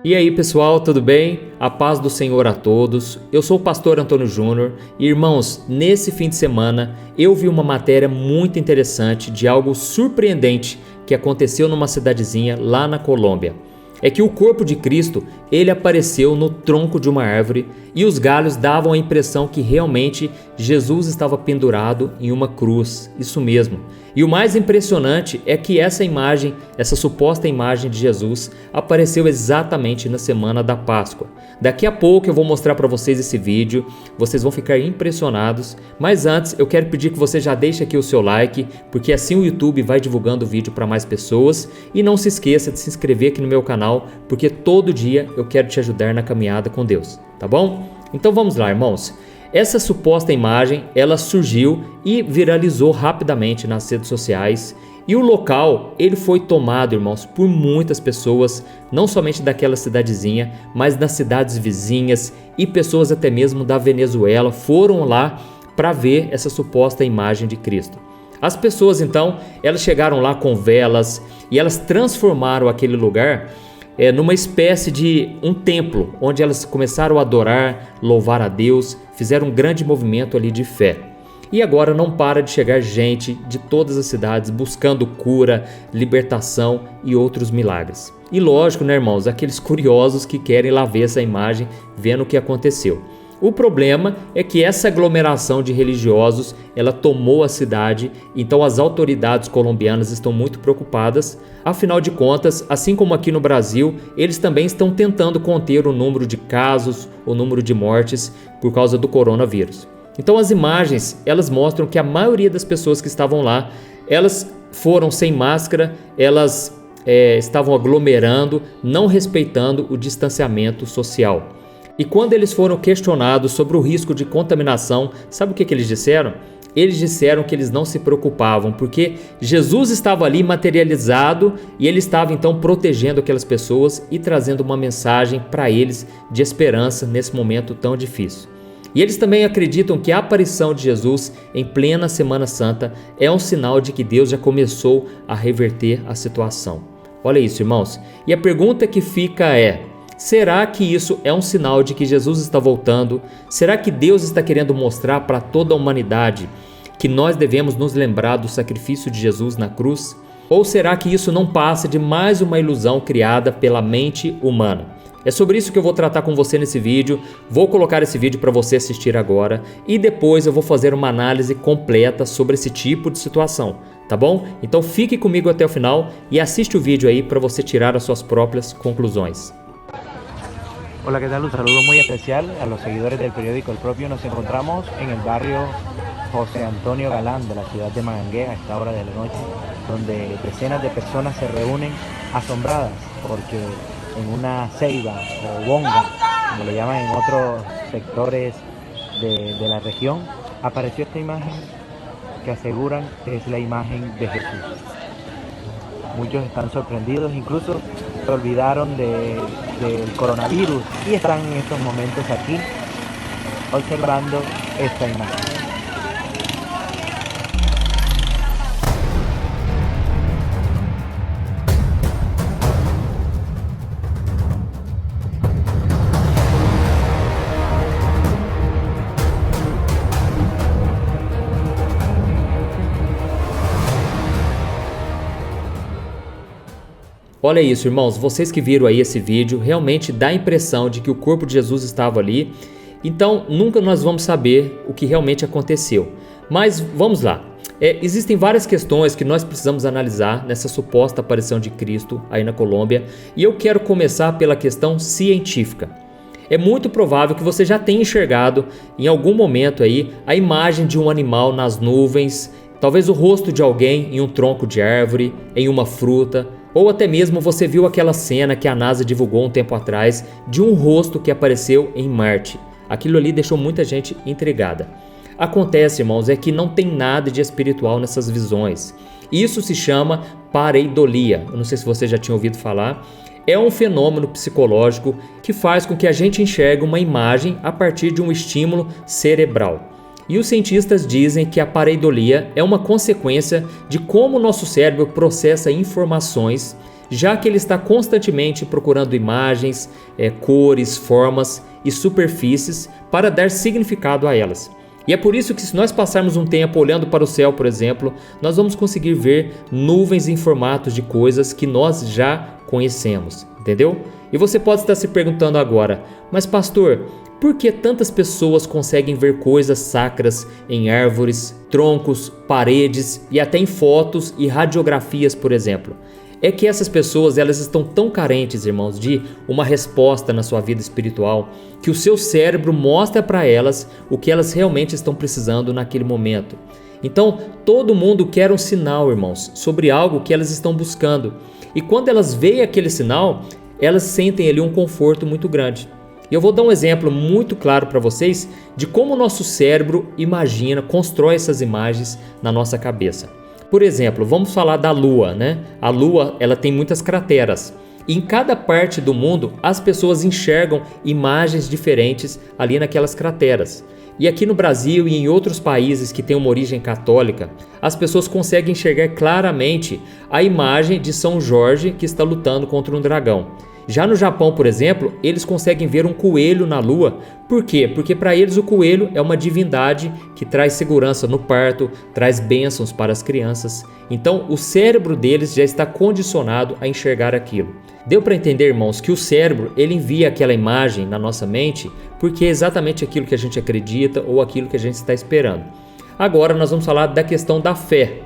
E aí pessoal, tudo bem? A paz do Senhor a todos. Eu sou o pastor Antônio Júnior e irmãos, nesse fim de semana eu vi uma matéria muito interessante de algo surpreendente que aconteceu numa cidadezinha lá na Colômbia. É que o corpo de Cristo, ele apareceu no tronco de uma árvore e os galhos davam a impressão que realmente Jesus estava pendurado em uma cruz, isso mesmo. E o mais impressionante é que essa imagem, essa suposta imagem de Jesus, apareceu exatamente na semana da Páscoa. Daqui a pouco eu vou mostrar para vocês esse vídeo, vocês vão ficar impressionados, mas antes eu quero pedir que você já deixe aqui o seu like, porque assim o YouTube vai divulgando o vídeo para mais pessoas, e não se esqueça de se inscrever aqui no meu canal, porque todo dia eu quero te ajudar na caminhada com Deus, tá bom? Então vamos lá, irmãos. Essa suposta imagem, ela surgiu e viralizou rapidamente nas redes sociais, e o local, ele foi tomado, irmãos, por muitas pessoas, não somente daquela cidadezinha, mas das cidades vizinhas, e pessoas até mesmo da Venezuela foram lá para ver essa suposta imagem de Cristo. As pessoas então, elas chegaram lá com velas e elas transformaram aquele lugar numa espécie de um templo, onde elas começaram a adorar, louvar a Deus, fizeram um grande movimento ali de fé. E agora não para de chegar gente de todas as cidades buscando cura, libertação e outros milagres. E lógico, né, irmãos, aqueles curiosos que querem lá ver essa imagem, vendo o que aconteceu. O problema é que essa aglomeração de religiosos, ela tomou a cidade, então as autoridades colombianas estão muito preocupadas. Afinal de contas, assim como aqui no Brasil, eles também estão tentando conter o número de casos, o número de mortes por causa do coronavírus. Então as imagens, elas mostram que a maioria das pessoas que estavam lá, elas foram sem máscara, elas estavam aglomerando, não respeitando o distanciamento social. E quando eles foram questionados sobre o risco de contaminação, sabe o que eles disseram? Eles disseram que eles não se preocupavam, porque Jesus estava ali materializado e ele estava então protegendo aquelas pessoas e trazendo uma mensagem para eles de esperança nesse momento tão difícil. E eles também acreditam que a aparição de Jesus em plena Semana Santa é um sinal de que Deus já começou a reverter a situação. Olha isso, irmãos. E a pergunta que fica é: será que isso é um sinal de que Jesus está voltando? Será que Deus está querendo mostrar para toda a humanidade que nós devemos nos lembrar do sacrifício de Jesus na cruz? Ou será que isso não passa de mais uma ilusão criada pela mente humana? É sobre isso que eu vou tratar com você nesse vídeo. Vou colocar esse vídeo para você assistir agora e depois eu vou fazer uma análise completa sobre esse tipo de situação, tá bom? Então fique comigo até o final e assiste o vídeo aí para você tirar as suas próprias conclusões. Hola, ¿qué tal? Un saludo muy especial a los seguidores del periódico El Propio. Nos encontramos en el barrio José Antonio Galán de la ciudad de Manangué a esta hora de la noche, donde decenas de personas se reúnen asombradas porque en una ceiba o bonga, como le llaman en otros sectores de la región, apareció esta imagen que aseguran que es la imagen de Jesús. Muchos están sorprendidos, incluso se olvidaron del coronavirus y están en estos momentos aquí observando esta imagen. Olha isso, irmãos, vocês que viram aí esse vídeo, realmente dá a impressão de que o corpo de Jesus estava ali. Então, nunca nós vamos saber o que realmente aconteceu. Mas vamos lá. Existem várias questões que nós precisamos analisar nessa suposta aparição de Cristo aí na Colômbia. E eu quero começar pela questão científica. É muito provável que você já tenha enxergado em algum momento aí a imagem de um animal nas nuvens, talvez o rosto de alguém em um tronco de árvore, em uma fruta. Ou até mesmo você viu aquela cena que a NASA divulgou um tempo atrás de um rosto que apareceu em Marte. Aquilo ali deixou muita gente intrigada. Acontece, irmãos, é que não tem nada de espiritual nessas visões. Isso se chama pareidolia. Eu não sei se você já tinha ouvido falar. É um fenômeno psicológico que faz com que a gente enxergue uma imagem a partir de um estímulo cerebral. E os cientistas dizem que a pareidolia é uma consequência de como o nosso cérebro processa informações já que ele está constantemente procurando imagens, cores, formas e superfícies para dar significado a elas. E é por isso que, se nós passarmos um tempo olhando para o céu, por exemplo, nós vamos conseguir ver nuvens em formatos de coisas que nós já conhecemos, entendeu? E você pode estar se perguntando agora, mas pastor, por que tantas pessoas conseguem ver coisas sacras em árvores, troncos, paredes e até em fotos e radiografias, por exemplo? É que essas pessoas, elas estão tão carentes, irmãos, de uma resposta na sua vida espiritual, que o seu cérebro mostra para elas o que elas realmente estão precisando naquele momento. Então, todo mundo quer um sinal, irmãos, sobre algo que elas estão buscando. E quando elas veem aquele sinal, elas sentem ali um conforto muito grande. E eu vou dar um exemplo muito claro para vocês de como o nosso cérebro imagina, constrói essas imagens na nossa cabeça. Por exemplo, vamos falar da Lua, né? A Lua, ela tem muitas crateras. E em cada parte do mundo, as pessoas enxergam imagens diferentes ali naquelas crateras. E aqui no Brasil e em outros países que têm uma origem católica, as pessoas conseguem enxergar claramente a imagem de São Jorge que está lutando contra um dragão. Já no Japão, por exemplo, eles conseguem ver um coelho na lua. Por quê? Porque para eles o coelho é uma divindade que traz segurança no parto, traz bênçãos para as crianças. Então o cérebro deles já está condicionado a enxergar aquilo. Deu para entender, irmãos, que o cérebro ele envia aquela imagem na nossa mente porque é exatamente aquilo que a gente acredita ou aquilo que a gente está esperando. Agora nós vamos falar da questão da fé,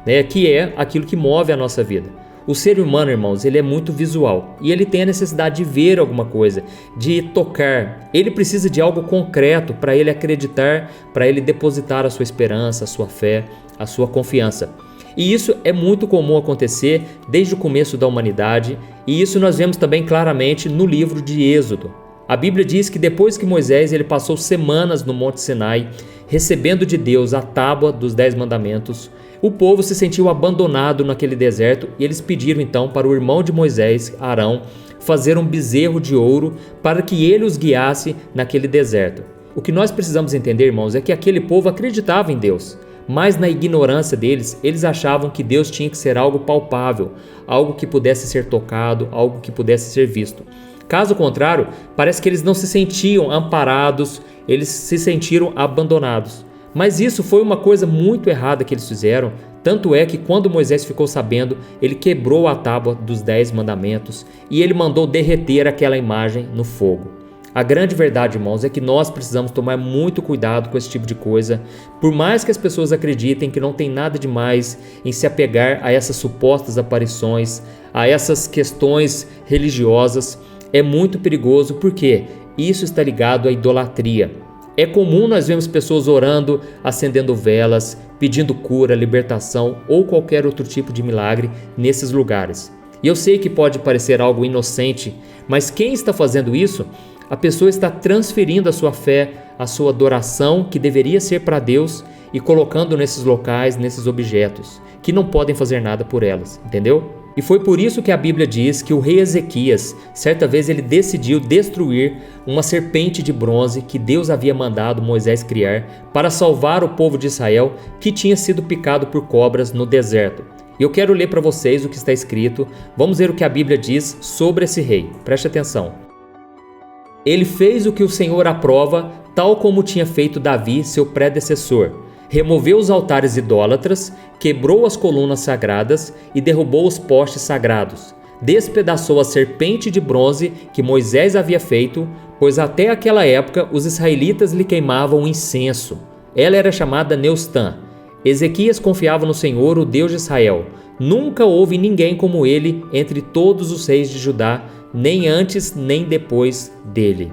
né, que é aquilo que move a nossa vida. O ser humano, irmãos, ele é muito visual e ele tem a necessidade de ver alguma coisa, de tocar. Ele precisa de algo concreto para ele acreditar, para ele depositar a sua esperança, a sua fé, a sua confiança. E isso é muito comum acontecer desde o começo da humanidade, e isso nós vemos também claramente no livro de Êxodo. A Bíblia diz que depois que Moisés ele passou semanas no Monte Sinai, recebendo de Deus a tábua dos 10 mandamentos, o povo se sentiu abandonado naquele deserto e eles pediram então para o irmão de Moisés, Arão, fazer um bezerro de ouro para que ele os guiasse naquele deserto. O que nós precisamos entender, irmãos, é que aquele povo acreditava em Deus, mas na ignorância deles, eles achavam que Deus tinha que ser algo palpável, algo que pudesse ser tocado, algo que pudesse ser visto. Caso contrário, parece que eles não se sentiam amparados, eles se sentiram abandonados. Mas isso foi uma coisa muito errada que eles fizeram, tanto é que quando Moisés ficou sabendo, ele quebrou a tábua dos 10 mandamentos e ele mandou derreter aquela imagem no fogo. A grande verdade, irmãos, é que nós precisamos tomar muito cuidado com esse tipo de coisa. Por mais que as pessoas acreditem que não tem nada de mais em se apegar a essas supostas aparições, a essas questões religiosas, é muito perigoso porque isso está ligado à idolatria. É comum nós vermos pessoas orando, acendendo velas, pedindo cura, libertação ou qualquer outro tipo de milagre nesses lugares. E eu sei que pode parecer algo inocente, mas quem está fazendo isso, a pessoa está transferindo a sua fé, a sua adoração, que deveria ser para Deus, e colocando nesses locais, nesses objetos, que não podem fazer nada por elas, entendeu? E foi por isso que a Bíblia diz que o rei Ezequias, certa vez ele decidiu destruir uma serpente de bronze que Deus havia mandado Moisés criar para salvar o povo de Israel que tinha sido picado por cobras no deserto. E eu quero ler para vocês o que está escrito. Vamos ver o que a Bíblia diz sobre esse rei. Preste atenção. Ele fez o que o Senhor aprova, tal como tinha feito Davi, seu predecessor. Removeu os altares idólatras, quebrou as colunas sagradas e derrubou os postes sagrados. Despedaçou a serpente de bronze que Moisés havia feito, pois até aquela época os israelitas lhe queimavam incenso. Ela era chamada Neustã. Ezequias confiava no Senhor, o Deus de Israel. Nunca houve ninguém como ele entre todos os reis de Judá, nem antes nem depois dele.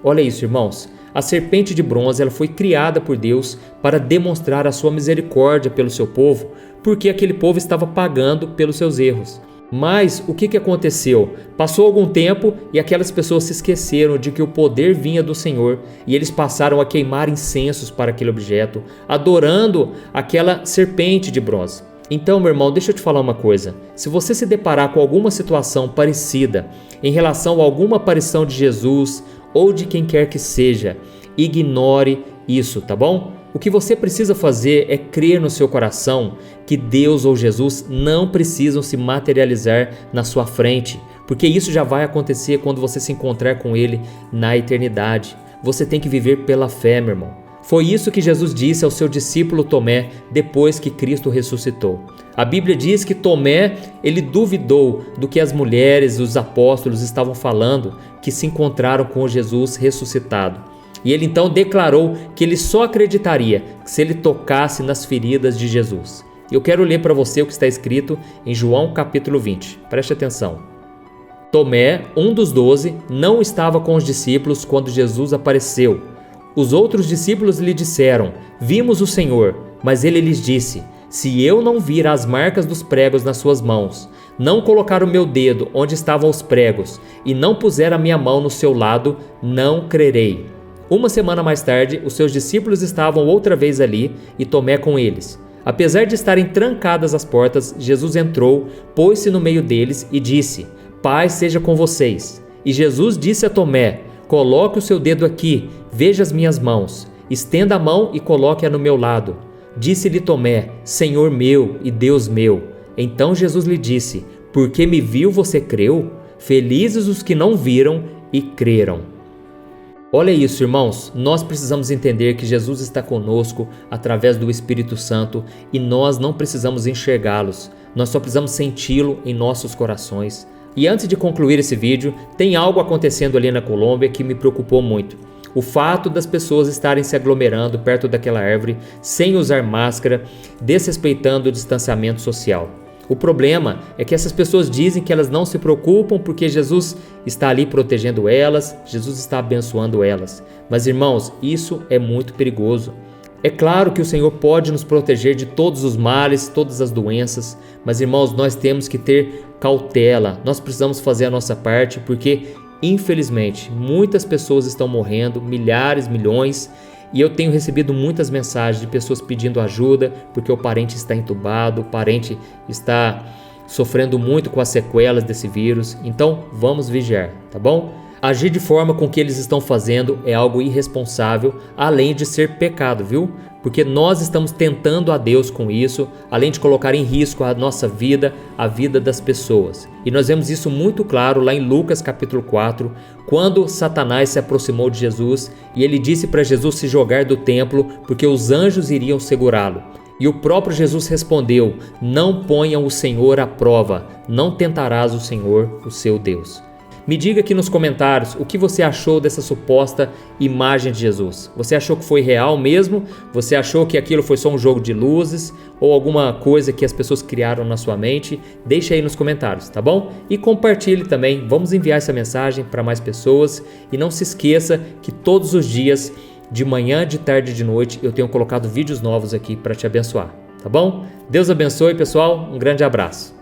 Olha isso, irmãos. A serpente de bronze ela foi criada por Deus para demonstrar a sua misericórdia pelo seu povo, porque aquele povo estava pagando pelos seus erros. Mas o que aconteceu? Passou algum tempo e aquelas pessoas se esqueceram de que o poder vinha do Senhor e eles passaram a queimar incensos para aquele objeto, adorando aquela serpente de bronze. Então, meu irmão, deixa eu te falar uma coisa. Se você se deparar com alguma situação parecida em relação a alguma aparição de Jesus ou de quem quer que seja, ignore isso, tá bom? o que você precisa fazer é crer no seu coração que Deus ou Jesus não precisam se materializar na sua frente, porque isso já vai acontecer quando você se encontrar com Ele na eternidade. Você tem que viver pela fé, meu irmão. Foi isso que Jesus disse ao seu discípulo Tomé depois que Cristo ressuscitou. A Bíblia diz que Tomé, ele duvidou do que as mulheres e os apóstolos estavam falando, que se encontraram com Jesus ressuscitado. E ele então declarou que ele só acreditaria se ele tocasse nas feridas de Jesus. Eu quero ler para você o que está escrito em João capítulo 20. Preste atenção. Tomé, um dos 12, não estava com os discípulos quando Jesus apareceu. Os outros discípulos lhe disseram: "Vimos o Senhor", mas ele lhes disse: "Se eu não vir as marcas dos pregos nas suas mãos, não colocar o meu dedo onde estavam os pregos e não puser a minha mão no seu lado, não crerei." Uma semana mais tarde, os seus discípulos estavam outra vez ali e Tomé com eles. Apesar de estarem trancadas as portas, Jesus entrou, pôs-se no meio deles e disse: "Paz seja com vocês." E Jesus disse a Tomé: "Coloque o seu dedo aqui, veja as minhas mãos. Estenda a mão e coloque-a no meu lado." Disse-lhe Tomé: "Senhor meu e Deus meu." Então Jesus lhe disse: "Porque me viu, você creu? Felizes os que não viram e creram." Olha isso, irmãos, nós precisamos entender que Jesus está conosco através do Espírito Santo e nós não precisamos enxergá-los, nós só precisamos senti-lo em nossos corações. E antes de concluir esse vídeo, tem algo acontecendo ali na Colômbia que me preocupou muito. O fato das pessoas estarem se aglomerando perto daquela árvore sem usar máscara, desrespeitando o distanciamento social. O problema é que essas pessoas dizem que elas não se preocupam porque Jesus está ali protegendo elas, Jesus está abençoando elas. Mas, irmãos, isso é muito perigoso. É claro que o Senhor pode nos proteger de todos os males, todas as doenças, mas, irmãos, nós temos que ter cautela, nós precisamos fazer a nossa parte porque, infelizmente, muitas pessoas estão morrendo, milhares, milhões, e eu tenho recebido muitas mensagens de pessoas pedindo ajuda porque o parente está entubado, o parente está sofrendo muito com as sequelas desse vírus. Então, vamos vigiar, tá bom? Agir de forma com que eles estão fazendo é algo irresponsável, além de ser pecado, viu? Porque nós estamos tentando a Deus com isso, além de colocar em risco a nossa vida, a vida das pessoas. E nós vemos isso muito claro lá em Lucas capítulo 4, quando Satanás se aproximou de Jesus e ele disse para Jesus se jogar do templo porque os anjos iriam segurá-lo. E o próprio Jesus respondeu: "Não ponham o Senhor à prova, não tentarás o Senhor, o seu Deus." Me diga aqui nos comentários o que você achou dessa suposta imagem de Jesus. Você achou que foi real mesmo? Você achou que aquilo foi só um jogo de luzes ou alguma coisa que as pessoas criaram na sua mente? Deixa aí nos comentários, tá bom? E compartilhe também, vamos enviar essa mensagem para mais pessoas. E não se esqueça que todos os dias, de manhã, de tarde e de noite, eu tenho colocado vídeos novos aqui para te abençoar, tá bom? Deus abençoe, pessoal. Um grande abraço.